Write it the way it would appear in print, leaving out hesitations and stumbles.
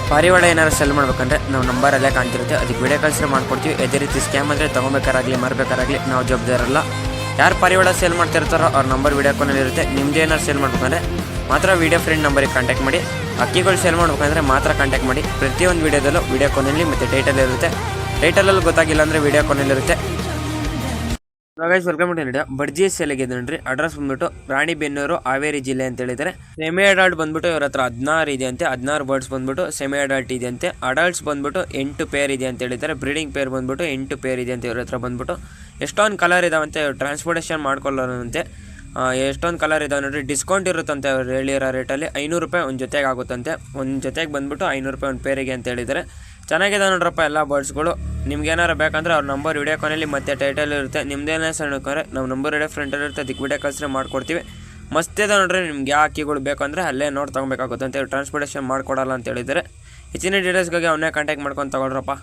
ಪಾರಿವಾಳ ಏನಾದ್ರು ಸೆಲ್ ಮಾಡ್ಬೇಕಂದ್ರೆ ನಾವು ನಂಬರಲ್ಲೇ ಕಾಣ್ತಿರುತ್ತೆ, ಅದಕ್ಕೆ ವಿಡಿಯೋ ಕಾಲ್ಸ್ರೆ ಮಾಡ್ಕೊಡ್ತೀವಿ. ಅದೇ ರೀತಿ ಸ್ಕ್ಯಾಮ್ ಅಂದರೆ ತೊಗೊಬೇಕಾರಾಗಲಿ ಮಾರಬೇಕಾರಾಗಲಿ ನಾವು ಜವಾಬ್ದಾರಲ್ಲ. ಯಾರು ಪಾರಿವಾಳ ಸೇಲ್ ಮಾಡ್ತಿರ್ತಾರೋ ಅವ್ರ ನಂಬರ್ ವಿಡಿಯೋ ಕಾಲಲ್ಲಿ ಇರುತ್ತೆ. ನಿಮ್ಮದು ಏನಾದ್ರು ಸೇಲ್ ಮಾಡ್ಬೇಕಂದ್ರೆ ಮಾತ್ರ ವಿಡಿಯೋ ಫ್ರೆಂಡ್ ನಂಬರಿಗೆ ಕಾಂಟ್ಯಾಕ್ಟ್ ಮಾಡಿ. ಅಕ್ಕಿಗಳು ಸೇಲ್ ಮಾಡ್ಬೇಕಂದ್ರೆ ಮಾತ್ರ ಕಾಂಟ್ಯಾಕ್ಟ್ ಮಾಡಿ. ಪ್ರತಿಯೊಂದು ವಿಡಿಯೋದಲ್ಲೂ ವಿಡಿಯೋ ಕಾಲಲ್ಲಿ ಮತ್ತು ಟೈಟಲ್ ಇರುತ್ತೆ. ಟೈಟಲಲ್ಲಿ ಗೊತ್ತಾಗಿಲ್ಲ ಅಂದರೆ ವಿಡಿಯೋ ಕಾಲಲ್ಲಿರುತ್ತೆ. Guys welcome to India. Budgie ಸೇಲಿಗೆ ನೋಡ್ರಿ. ಅಡ್ರೆಸ್ ಬಂದ್ಬಿಟ್ಟು ರಾಣಿಬೆನ್ನೂರು ಹಾವೇರಿ ಜಿಲ್ಲೆ ಅಂತ ಹೇಳಿದರೆ. ಸೆಮಿ ಅಡಲ್ಟ್ ಬಂದ್ಬಿಟ್ಟು ಇವ್ರ ಹತ್ರ 16 ಇದೆ ಅಂತೆ. 16 ಬರ್ಡ್ಸ್ ಬಂದ್ಬಿಟ್ಟು ಸೆಮಿ ಅಡಲ್ಟ್ ಇದೆ ಅಂತೆ. ಅಡಲ್ಟ್ಸ್ ಬಂದ್ಬಿಟ್ಟು 8 ಪೇರ್ ಇದೆ ಅಂತ ಹೇಳಿದ್ದಾರೆ. ಬ್ರೀಡಿಂಗ್ ಪೇರ್ ಬಂದ್ಬಿಟ್ಟು 8 ಪೇರ್ ಇದೆ ಅಂತ ಇವ್ರ ಹತ್ರ ಬಂದ್ಬಿಟ್ಟು. ಎಷ್ಟೊಂದು ಕಲರ್ ಇದಾವಂತೆ, ಟ್ರಾನ್ಸ್ಪೋರ್ಟೇಷನ್ ಮಾಡ್ಕೊಳ್ಳೋರಂತೆ. ಎಷ್ಟೊಂದು ಕಲರ್ ಇದಾವೆ ನೋಡ್ರಿ. ಡಿಸ್ಕೌಂಟ್ ಇರುತ್ತಂತೆ ಅವ್ರು ಹೇಳಿರೋ ರೇಟಲ್ಲಿ. 500 ರೂಪಾಯಿ ಒಂದು ಜೊತೆಗೆ ಆಗುತ್ತಂತೆ. ಒಂದು ಜೊತೆಗೆ ಬಂದ್ಬಿಟ್ಟು 500 ರೂಪಾಯಿ ಒಂದು ಪೇರಿಗೆ ಅಂತ ಹೇಳಿದ್ದಾರೆ. ಚೆನ್ನಾಗಿದೆ ನೋಡ್ರಪ್ಪ ಎಲ್ಲ ಬರ್ಡ್ಸ್ಗಳು. ನಿಮ್ಗೆ ಏನಾರು ಬೇಕಂದ್ರೆ ಅವ್ರ ನಂಬರ್ ವಿಡಿಯೋ ಕಾಲಲ್ಲಿ ಮತ್ತೆ ಟೈಟಲ್ ಇರುತ್ತೆ. ನಿಮ್ದೇನೇ ಸಣ್ಣಕ್ರೆ ನಾವು ನಂಬರ್ ವಿಡಿಯೋ ಫ್ರಂಟಲ್ಲಿ ಇರುತ್ತೆ, ಅದಕ್ಕೆ ವಿಡಿಯೋ ಕಾಲ್ಸ್ರೆ ಮಾಡ್ಕೊಡ್ತೀವಿ. ಮಸ್ತ್ ಇದೆ ನೋಡ್ರಿ. ನಿಮ್ಗೆ ಯಾವ ಅಕ್ಕಿಗಳು ಬೇಕಂದ್ರೆ ಅಲ್ಲೇ ನೋಡಿ ತೊಗೊಬೇಕಾಗುತ್ತೆ ಅಂತ. ಟ್ರಾನ್ಸ್ಪೋರ್ಟೇಷನ್ ಮಾಡ್ಕೊಡಲ್ಲ ಅಂತ ಹೇಳಿದ್ದಾರೆ. ಹೆಚ್ಚಿನ ಡೀಟೇಲ್ಸ್ಗಾಗಿ ಅವನ್ನೇ ಕಾಂಟ್ಯಾಕ್ಟ್ ಮಾಡ್ಕೊಂಡು ತಗೊಳ್ರಪ್ಪ.